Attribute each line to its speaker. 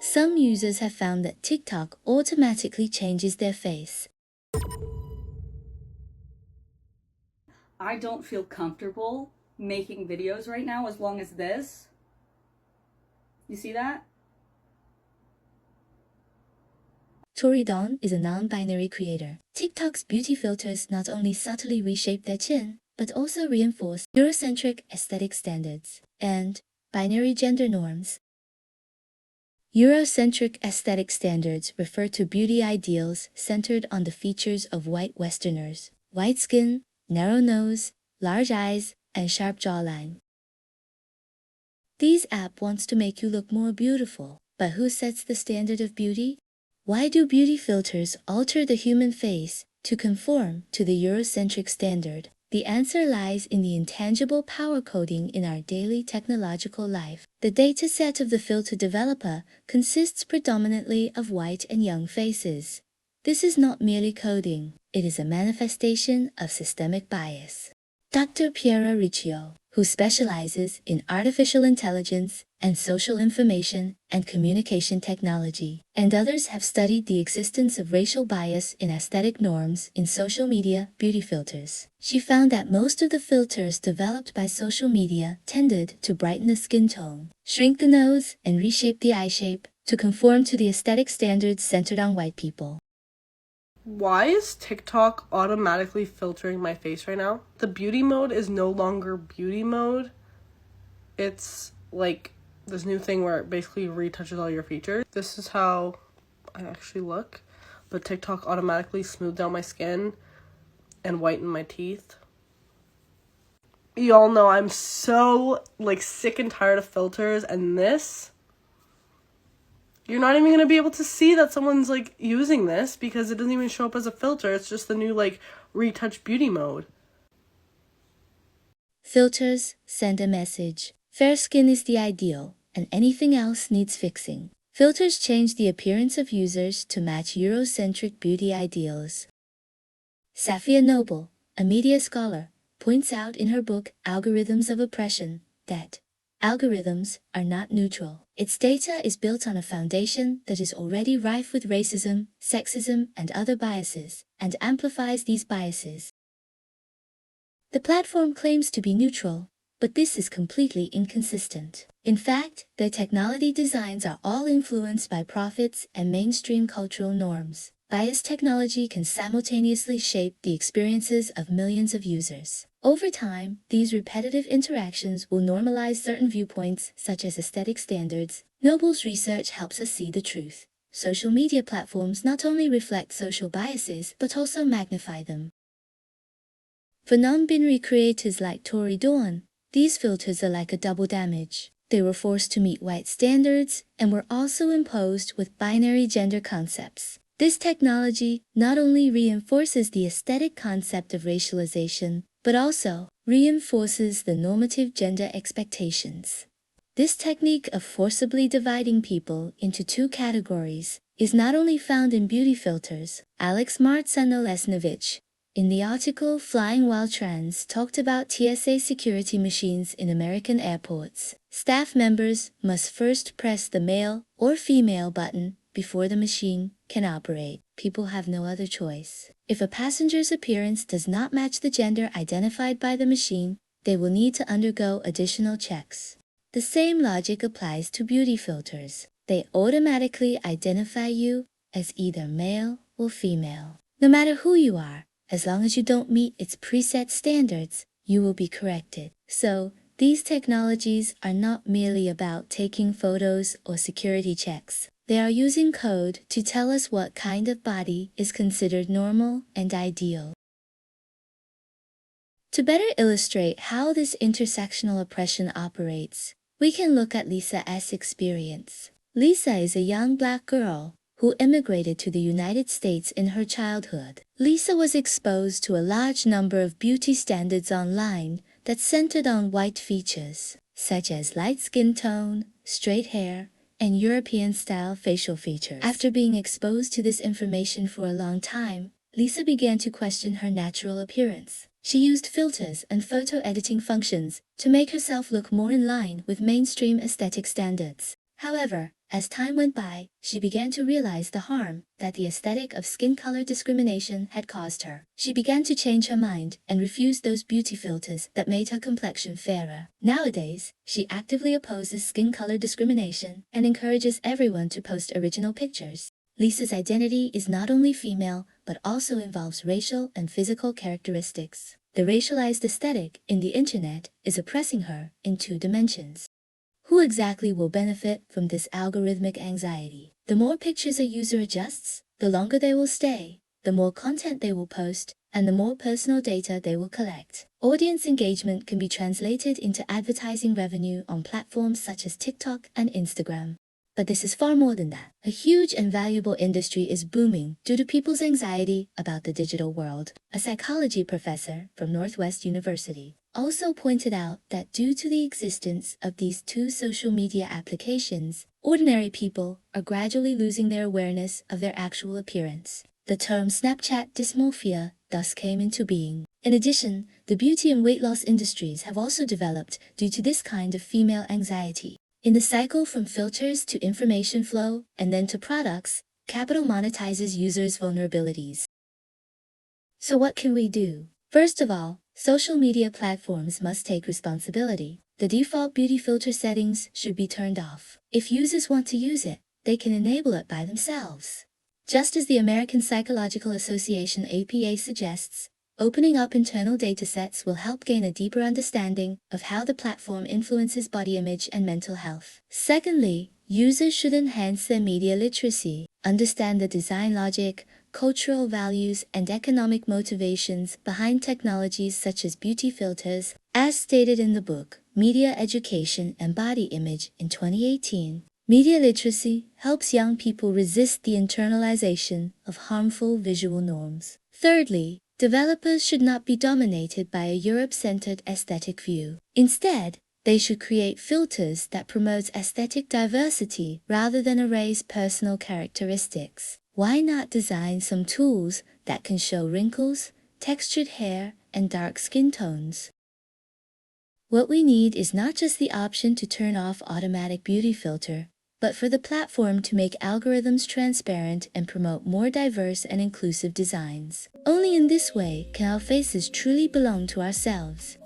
Speaker 1: Some users have found that TikTok automatically changes their face.
Speaker 2: I don't feel comfortable making videos right now as long as this. You see that?
Speaker 1: Tori Dawn is a non-binary creator. TikTok's beauty filters not only subtly reshape their chin, but also reinforce Eurocentric aesthetic standards and binary gender norms. Eurocentric aesthetic standards refer to beauty ideals centered on the features of white Westerners: white skin, narrow nose, large eyes, and sharp jawline. These apps wants to make you look more beautiful, but who sets the standard of beauty? Why do beauty filters alter the human face to conform to the Eurocentric standard? The answer lies in the intangible power coding in our daily technological life. The dataset of the filter developer consists predominantly of white and young faces. This is not merely coding, it is a manifestation of systemic bias. Dr. Piera Riccio, who specializes in artificial intelligence and social information and communication technology, and others have studied the existence of racial bias in aesthetic norms in social media beauty filters. She found that most of the filters developed by social media tended to brighten the skin tone, shrink the nose, and reshape the eye shape to conform to the aesthetic standards centered on white people.
Speaker 3: Why is TikTok automatically filtering my face right now? The beauty mode is no longer beauty mode. It's like this new thing where it basically retouches all your features. This is how I actually look, but TikTok automatically smoothed out my skin and whitened my teeth. Y'all know I'm so sick and tired of filters, and this, you're not even going to be able to see that someone's using this because it doesn't even show up as a filter. It's just the new retouch beauty mode.
Speaker 1: Filters send a message. Fair skin is the ideal, and anything else needs fixing. Filters change the appearance of users to match Eurocentric beauty ideals. Safia Noble, a media scholar, points out in her book Algorithms of Oppression that algorithms are not neutral. Its data is built on a foundation that is already rife with racism, sexism, and other biases, and amplifies these biases. The platform claims to be neutral, but this is completely inconsistent. In fact, their technology designs are all influenced by profits and mainstream cultural norms. Biased technology can simultaneously shape the experiences of millions of users. Over time, these repetitive interactions will normalize certain viewpoints, such as aesthetic standards. Noble's research helps us see the truth. Social media platforms not only reflect social biases, but also magnify them. For non-binary creators like Tori Dawn, these filters are like a double damage. They were forced to meet white standards and were also imposed with binary gender concepts. This technology not only reinforces the aesthetic concept of racialization, but also reinforces the normative gender expectations. This technique of forcibly dividing people into two categories is not only found in beauty filters. Alex Martsanolesnovich, in the article Flying While Trans, talked about TSA security machines in American airports. Staff members must first press the male or female button before the machine can operate. People have no other choice. If a passenger's appearance does not match the gender identified by the machine, they will need to undergo additional checks. The same logic applies to beauty filters. They automatically identify you as either male or female. No matter who you are, as long as you don't meet its preset standards, you will be corrected. So, these technologies are not merely about taking photos or security checks. They are using code to tell us what kind of body is considered normal and ideal. To better illustrate how this intersectional oppression operates, we can look at Lisa S. experience. Lisa is a young black girl who immigrated to the United States in her childhood. Lisa was exposed to a large number of beauty standards online that centered on white features, such as light skin tone, straight hair, and European-style facial features. After being exposed to this information for a long time, Lisa began to question her natural appearance. She used filters and photo editing functions to make herself look more in line with mainstream aesthetic standards. However, as time went by, she began to realize the harm that the aesthetic of skin color discrimination had caused her. She began to change her mind and refuse those beauty filters that made her complexion fairer. Nowadays, she actively opposes skin color discrimination and encourages everyone to post original pictures. Lisa's identity is not only female, but also involves racial and physical characteristics. The racialized aesthetic in the internet is oppressing her in 2 dimensions. Who exactly will benefit from this algorithmic anxiety? The more pictures a user adjusts, the longer they will stay, the more content they will post, and the more personal data they will collect. Audience engagement can be translated into advertising revenue on platforms such as TikTok and Instagram. But this is far more than that. A huge and valuable industry is booming due to people's anxiety about the digital world. A psychology professor from Northwest University also pointed out that due to the existence of these 2 social media applications, ordinary people are gradually losing their awareness of their actual appearance. The term Snapchat dysmorphia thus came into being. In addition, the beauty and weight loss industries have also developed due to this kind of female anxiety. In the cycle from filters to information flow and then to products, capital monetizes users' vulnerabilities. So what can we do? First of all, social media platforms must take responsibility. The default beauty filter settings should be turned off. If users want to use it, they can enable it by themselves. Just as the American Psychological Association APA suggests, opening up internal datasets will help gain a deeper understanding of how the platform influences body image and mental health. Secondly, users should enhance their media literacy, understand the design logic, cultural values, and economic motivations behind technologies such as beauty filters. As stated in the book, Media Education and Body Image in 2018, media literacy helps young people resist the internalization of harmful visual norms. Thirdly, developers should not be dominated by a Europe-centered aesthetic view. Instead, they should create filters that promote aesthetic diversity rather than erase personal characteristics. Why not design some tools that can show wrinkles, textured hair, and dark skin tones? What we need is not just the option to turn off automatic beauty filter, but for the platform to make algorithms transparent and promote more diverse and inclusive designs. Only in this way can our faces truly belong to ourselves.